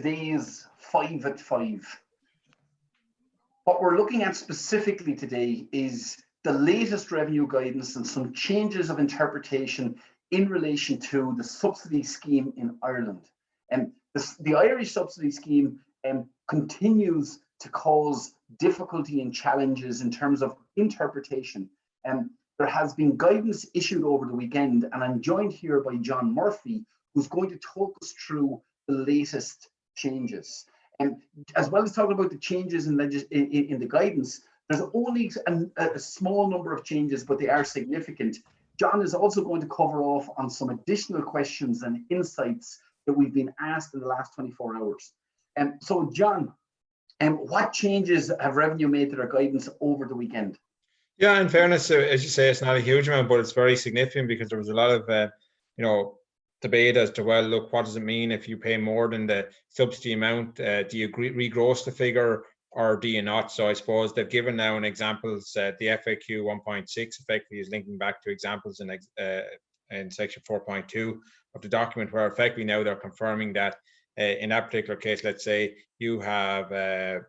Today is 5 at 5. What we're looking at specifically today is the latest revenue guidance and some changes of interpretation in relation to the subsidy scheme in Ireland. And the Irish subsidy scheme continues to cause difficulty and challenges in terms of interpretation. There has been guidance issued over the weekend, and I'm joined here by John Murphy, who's going to talk us through the latest changes. And as well as talking about the changes in the guidance, there's only a small number of changes, but they are significant. John is also going to cover off on some additional questions and insights that we've been asked in the last 24 hours. So John, what changes have revenue made to their guidance over the weekend? Yeah, in fairness, as you say, it's not a huge amount, but it's very significant because there was a lot of, debate as to, well, look, what does it mean if you pay more than the subsidy amount? Do you regross the figure or do you not? So I suppose they've given now an examples. The FAQ 1.6 effectively is linking back to examples in section 4.2 of the document, where effectively now they're confirming that in that particular case, let's say you have a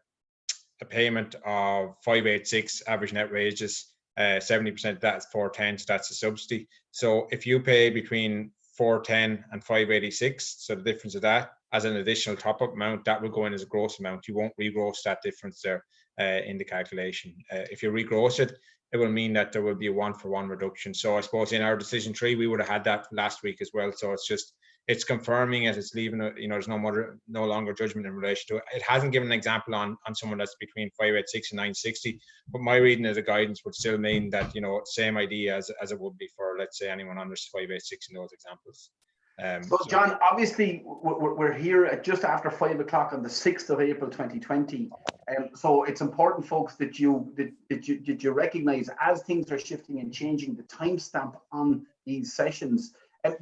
payment of 586 average net wages, 70% of that is 410, so that's a subsidy. So if you pay between 410 and 586, so the difference of that as an additional top-up amount, that will go in as a gross amount. You won't regross that difference there in the calculation. If you regross it, it will mean that there will be a one-for-one reduction. So I suppose in our decision tree, we would have had that last week as well. So it's confirming as it's leaving, there's no longer judgment in relation to it. It hasn't given an example on someone that's between 586 and 960, but my reading of the guidance would still mean that, same idea as it would be for, let's say, anyone under 586 in those examples. So John, obviously we're here at just after 5 o'clock on the 6th of April 2020. So it's important, folks, that you recognize as things are shifting and changing the timestamp on these sessions.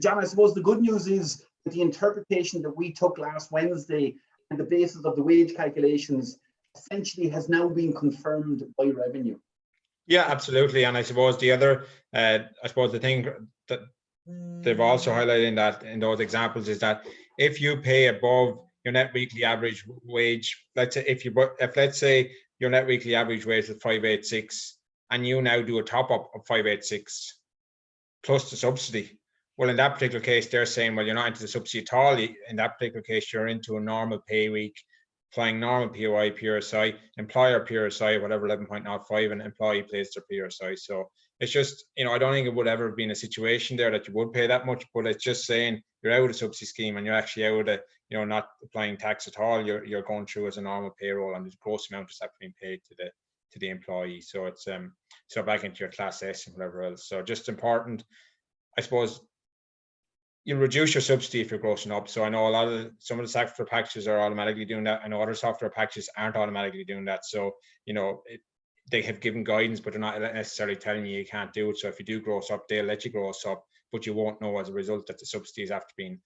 John, I suppose the good news is that the interpretation that we took last Wednesday on the basis of the wage calculations essentially has now been confirmed by revenue. Yeah, absolutely. And I suppose the other, the thing that they've also highlighted in those examples is that if you pay above your net weekly average wage, let's say if let's say your net weekly average wage is 586 and you now do a top up of 586 plus the subsidy, well, in that particular case, they're saying, well, you're not into the subsidy at all. In that particular case, you're into a normal pay week, applying normal POI, PRSI, employer PRSI, whatever, 11.05, and employee pays their PRSI. So it's just, I don't think it would ever have been a situation there that you would pay that much, but it's just saying you're out of the subsidy scheme and you're actually out of, not applying tax at all. You're going through as a normal payroll, and the gross amount is being paid to the employee. So it's so back into your class S and whatever else. So just important, I suppose. You'll reduce your subsidy if you're grossing up. So I know some of the software packages are automatically doing that. I know other software packages aren't automatically doing that. So, they have given guidance, but they're not necessarily telling you can't do it. So if you do gross up, they'll let you gross up, but you won't know as a result that the subsidies have to be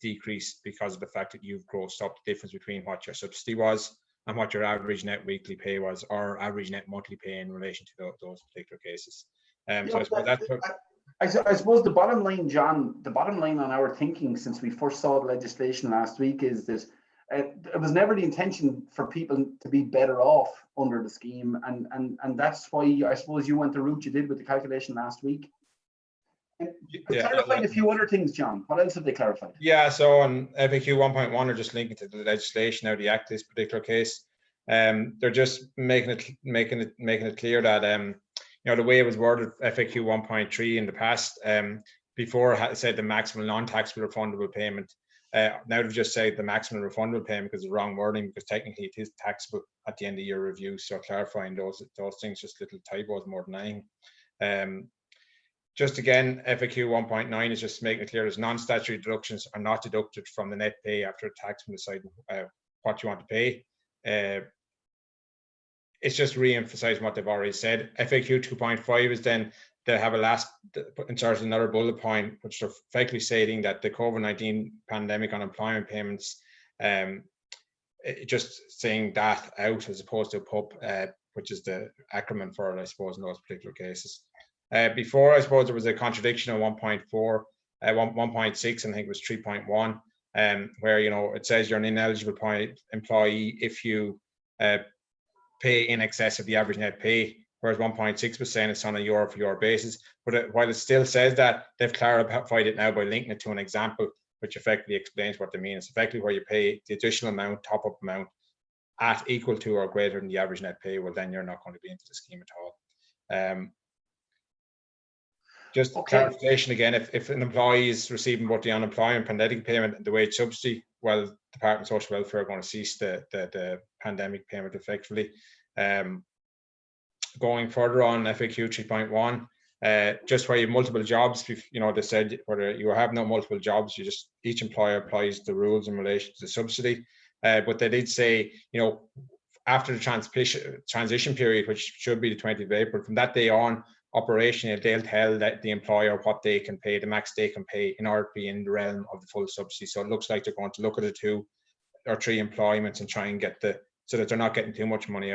decreased because of the fact that you've grossed up the difference between what your subsidy was and what your average net weekly pay was, or average net monthly pay in relation to those particular cases. So I suppose that's I suppose the bottom line, John, the bottom line on our thinking since we first saw the legislation last week is that it was never the intention for people to be better off under the scheme, and that's why I suppose you went the route you did with the calculation last week. Clarified a few other things, John. What else have they clarified? Yeah, so on FAQ 1.1 are just linking to the legislation now, the Act, this particular case. They're just making it clear that the way it was worded, FAQ 1.3 in the past, before it said the maximum non-taxable refundable payment. Now they've just said the maximum refundable payment because it's the wrong wording, because technically it is taxable at the end of your review. So clarifying those things, just little typos more than anything. Just again, FAQ 1.9 is just making it clear as non-statutory deductions are not deducted from the net pay after a taxman deciding what you want to pay. It's just re-emphasizing what they've already said. FAQ 2.5 is then they have inserted another bullet point, which are effectively stating that the COVID-19 pandemic unemployment payments, just saying that out as opposed to PUP, which is the acronym for it, I suppose, in those particular cases. Before, I suppose there was a contradiction on 1.4, 1.6, and I think it was 3.1. where, you know, it says you're an ineligible employee if you pay in excess of the average net pay, whereas 1.6% is on a year for year basis. But while it still says that, they've clarified it now by linking it to an example, which effectively explains what they mean. It's effectively where you pay the additional amount, top up amount, at equal to or greater than the average net pay. Well, then you're not going to be into the scheme at all. Just clarification again, if an employee is receiving both the unemployment pandemic payment and the wage subsidy, well, Department of Social Welfare are going to cease the pandemic payment effectively. Going further on FAQ 3.1, just where you have multiple jobs, you know, they said whether you have no multiple jobs, you just, each employer applies the rules in relation to the subsidy. But they did say, you know, after the transition period, which should be the 20th of April, from that day on, operationally, they'll tell that the employer what they can pay, the max they can pay, in order to be in the realm of the full subsidy. So it looks like they're going to look at the 2 or 3 employments and try and get so that they're not getting too much money,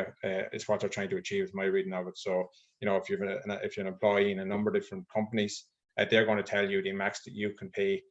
is what they're trying to achieve, is my reading of it. So, you know, if you're an employee in a number of different companies, they're going to tell you the max that you can pay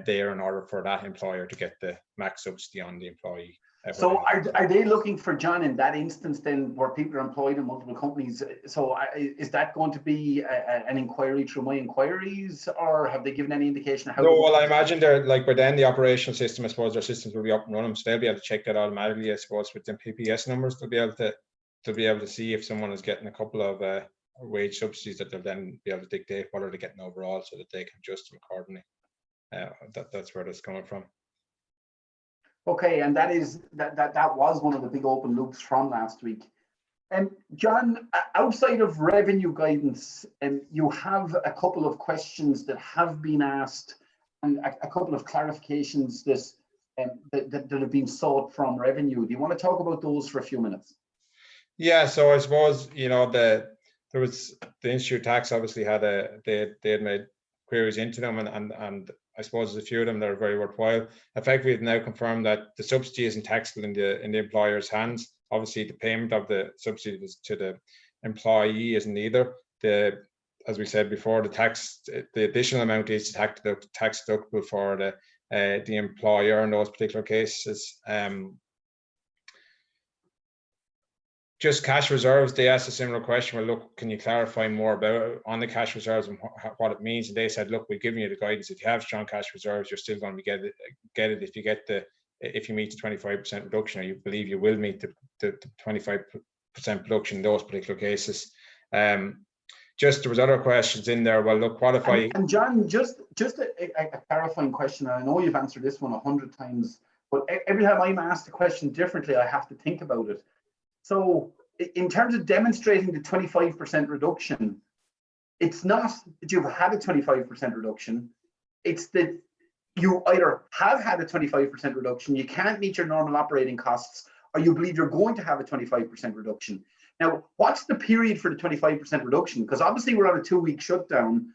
there in order for that employer to get the max subsidy on the employee. So are they looking for, John, in that instance then, where people are employed in multiple companies, so is that going to be an inquiry through my inquiries, or have they given any indication of how? No, well, I imagine they're like, by then the operational system, I suppose their systems will be up and running, so they'll be able to check that automatically, I suppose, with them PPS numbers. They'll be able to see if someone is getting a couple of wage subsidies, that they'll then be able to dictate what are they getting overall, so that they can adjust them accordingly. That's where that's coming from. Okay, and that was one of the big open loops from last week. And John, outside of revenue guidance, you have a couple of questions that have been asked, and a couple of clarifications that have been sought from revenue. Do you want to talk about those for a few minutes? Yeah, so I suppose, you know, there was the Institute Tax obviously had they had made queries into them, and I suppose there's a few of them that are very worthwhile. Effectively, it's now confirmed that the subsidy isn't taxable in the employer's hands. Obviously, the payment of the subsidy to the employee isn't either. As we said before, the additional amount is tax deductible for the employer in those particular cases. Just cash reserves, they asked a similar question. Well, look, can you clarify more about on the cash reserves and what it means? And they said, look, we've given you the guidance. If you have strong cash reserves, you're still going to get it if you meet the 25% reduction, or you believe you will meet the 25% reduction in those particular cases. Just there was other questions in there. Well, look, what if and John, just a clarifying question. And I know you've answered this one 100 times, but every time I'm asked a question differently, I have to think about it. So in terms of demonstrating the 25% reduction, it's not that you've had a 25% reduction, it's that you either have had a 25% reduction, you can't meet your normal operating costs, or you believe you're going to have a 25% reduction. Now, what's the period for the 25% reduction? Because obviously we're on a 2-week shutdown,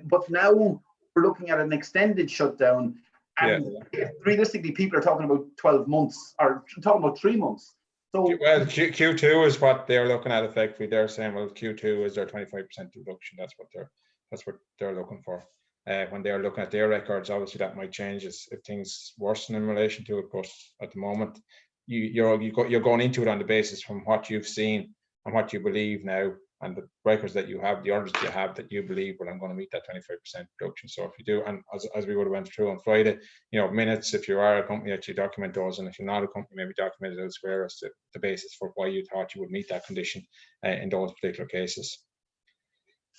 but now we're looking at an extended shutdown, and realistically people are talking about 12 months, or talking about 3 months. So, well, Q2 is what they're looking at effectively. They're saying, well, Q2 is their 25% reduction. That's what they're looking for. When they're looking at their records, obviously that might change if things worsen in relation to it. But at the moment, you're going into it on the basis from what you've seen and what you believe now, and the records that you have, the orders that you have, that you believe, well, I'm going to meet that 25% reduction. So if you do, and as we would have went through on Friday, you know, minutes, if you are a company, actually document those, and if you're not a company, maybe document it elsewhere as the basis for why you thought you would meet that condition in those particular cases.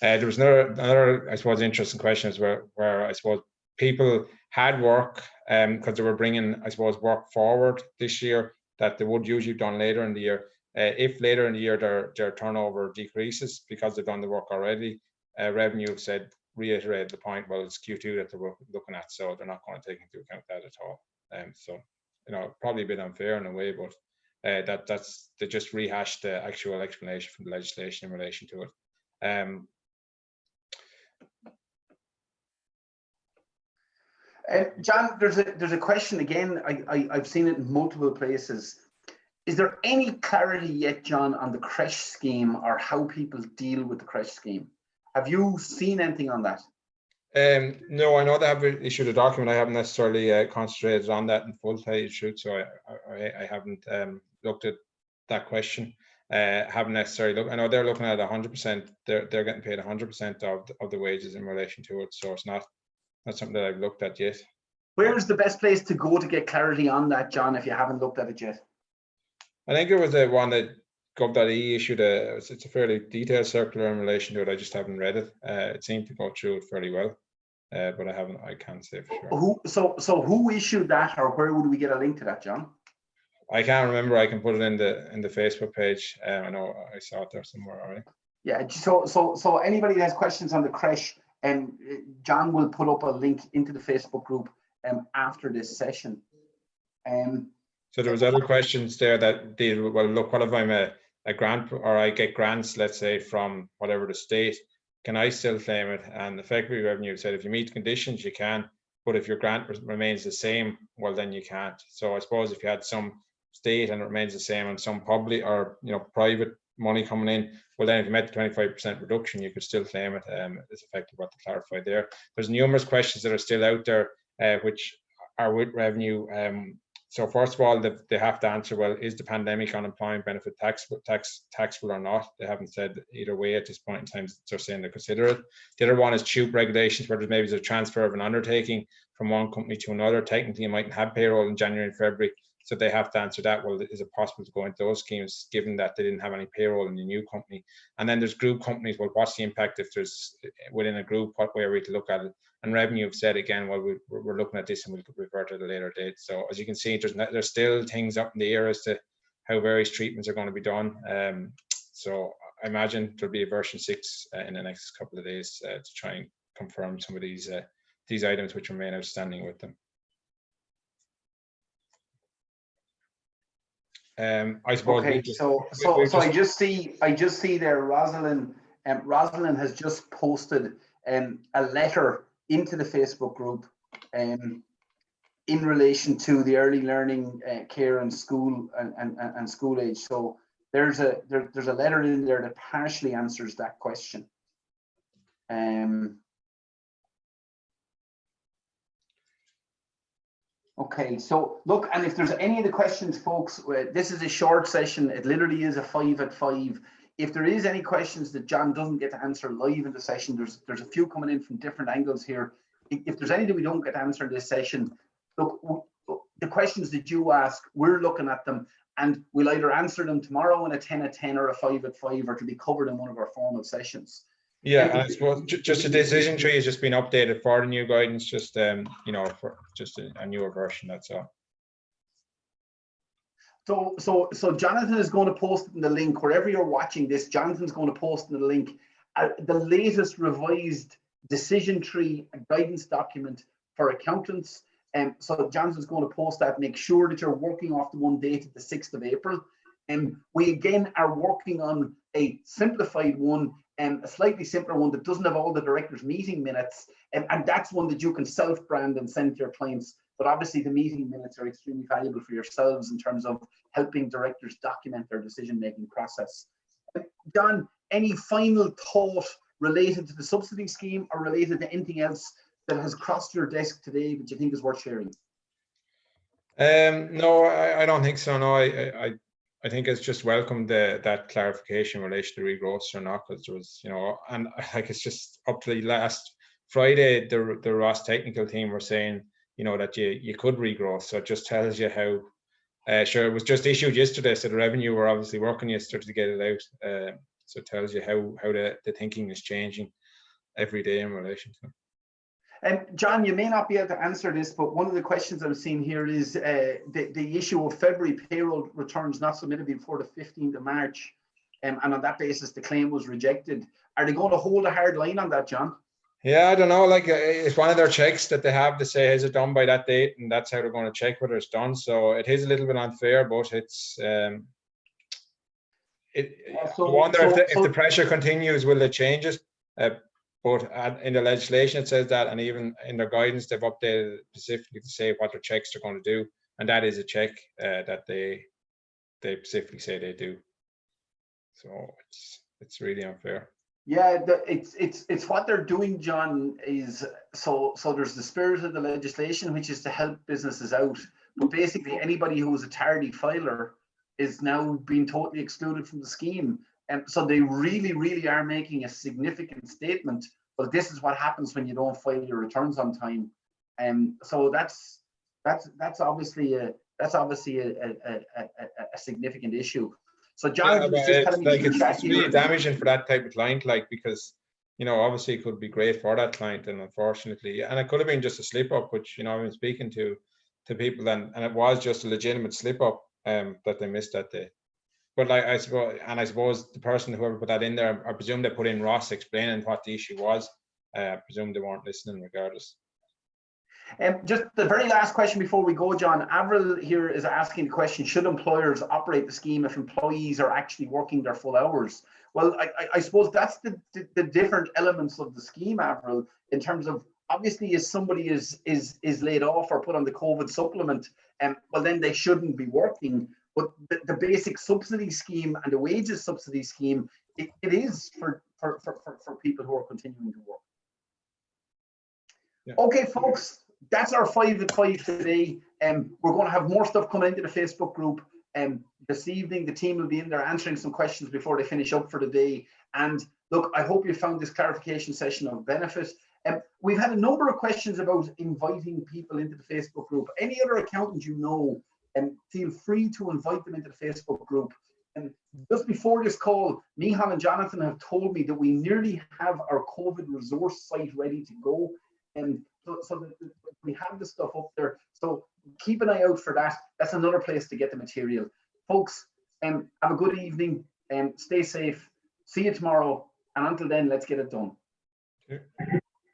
There was another, I suppose, interesting questions where I suppose people had work because they were bringing, I suppose, work forward this year that they would usually have done later in the year. If later in the year their turnover decreases because they've done the work already, revenue have said, reiterated the point, well, it's Q2 that they're looking at, so they're not going to take into account that at all. So, you know, probably a bit unfair in a way, but they just rehashed the actual explanation from the legislation in relation to it. John, there's a question again. I've seen it in multiple places. Is there any clarity yet, John, on the creche scheme or how people deal with the creche scheme? Have you seen anything on that? No, I know they have issued a document. I haven't necessarily concentrated on that in full, tell you the truth, so I haven't looked at that question. Haven't necessarily looked. I know they're looking at 100%. They're getting paid 100% of the wages in relation to it, so it's not something that I've looked at yet. Where's the best place to go to get clarity on that, John, if you haven't looked at it yet? I think it was the one that gov.e issued it's a fairly detailed circular in relation to it. I just haven't read it. It seemed to go through it fairly well, but I can't say for sure. So who issued that, or where would we get a link to that, John? I can't remember. I can put it in the Facebook page. I know I saw it there somewhere already. Yeah. So anybody that has questions on the creche, John will put up a link into the Facebook group after this session. So there was other questions there that deal, well, look, what if I'm a grant, or I get grants, let's say, from whatever the state, can I still claim it? And the February revenue said if you meet conditions, you can, but if your grant remains the same, well, then you can't. So I suppose if you had some state and it remains the same, and some public or private money coming in, well, then if you met the 25% reduction, you could still claim it. It's effectively what to clarify there. There's numerous questions that are still out there, which are with revenue. So first of all, they have to answer, well, is the pandemic unemployment benefit taxable or not? They haven't said either way at this point in time. They're saying they consider it. The other one is TUPE regulations, where there's maybe a transfer of an undertaking from one company to another. Technically, you mightn't have payroll in January and February, so they have to answer that. Well, is it possible to go into those schemes given that they didn't have any payroll in the new company? And then there's group companies. Well, what's the impact if there's within a group? What way are we to look at it? And revenue have said again, well, we're looking at this and we'll revert at a later date. So as you can see, there's still things up in the air as to how various treatments are going to be done. So I imagine there'll be a version 6 in the next couple of days to try and confirm some of these items which remain outstanding with them. I suppose. Okay, so I just see there, Rosalind. Rosalind has just posted a letter into the Facebook group in relation to the early learning care and school and school age. So there's a letter in there that partially answers that question. Okay, so look, and if there's any of the questions, folks, this is a short session. It literally is a 5 at 5. If there is any questions that John doesn't get to answer live in the session, there's a few coming in from different angles here. If there's anything we don't get to answer in this session, look, the questions that you ask, we're looking at them, and we'll either answer them tomorrow in a 10 at 10 or a 5 at 5, or to be covered in one of our formal sessions. Yeah, and I suppose just the decision tree has just been updated for the new guidance, just for just a newer version. That's all. So Jonathan is going to post in the link wherever you're watching this. Jonathan's going to post in the link the latest revised decision tree guidance document for accountants. So Jonathan's going to post that. Make sure that you're working off the one dated the 6th of April. And we again are working on a simplified one, and a slightly simpler one that doesn't have all the directors' meeting minutes, and that's one that you can self-brand and send to your clients. But obviously the meeting minutes are extremely valuable for yourselves in terms of helping directors document their decision-making process. John, any final thought related to the subsidy scheme or related to anything else that has crossed your desk today that you think is worth sharing? No, I don't think so. No, I think it's just welcome that clarification in relation to regrowth or not, because there was, and like it's just up to the last Friday, the Ross technical team were saying, that you could regrowth. So it just tells you how, sure, it was just issued yesterday, so the revenue were obviously working yesterday to get it out. So it tells you how the thinking is changing every day in relation to it. John, you may not be able to answer this, but one of the questions I'm seeing here is the issue of February payroll returns not submitted before the 15th of March. And on that basis, the claim was rejected. Are they going to hold a hard line on that, John? Yeah, I don't know. Like, it's one of their checks that they have to say, is it done by that date? And that's how they're going to check whether it's done. So it is a little bit unfair, but it's. I wonder if the pressure continues, will they change it? But in the legislation, it says that, and even in their guidance, they've updated it specifically to say what their checks are going to do. And that is a check that they specifically say they do. So it's really unfair. Yeah, it's what they're doing, John, is so there's the spirit of the legislation, which is to help businesses out. But basically anybody who is a tardy filer is now being totally excluded from the scheme. And so they really, really are making a significant statement. Well, this is what happens when you don't file your returns on time. And so that's obviously a significant issue. So Jonathan was just telling me like it's really damaging for that type of client, like, because obviously it could be great for that client, and unfortunately, and it could have been just a slip up, which I've been speaking to people, and it was just a legitimate slip up that they missed that day. But like I suppose the person, whoever put that in there, I presume they put in Ross explaining what the issue was. I presume they weren't listening regardless. Just the very last question before we go, John. Avril here is asking the question: should employers operate the scheme if employees are actually working their full hours? Well, I suppose that's the different elements of the scheme, Avril, in terms of, obviously, if somebody is laid off or put on the COVID supplement, well, then they shouldn't be working. But the basic subsidy scheme and the wages subsidy scheme, it is for people who are continuing to work. Yeah. Okay, folks. That's our 5 at 5 today. We're going to have more stuff coming into the Facebook group. This evening, the team will be in there answering some questions before they finish up for the day. And look, I hope you found this clarification session of benefit. We've had a number of questions about inviting people into the Facebook group. Any other accountant feel free to invite them into the Facebook group. And just before this call, Michal and Jonathan have told me that we nearly have our COVID resource site ready to go. And so that we have the stuff up there. So keep an eye out for that. That's another place to get the material. Folks, have a good evening and stay safe. See you tomorrow. And until then, let's get it done. Okay.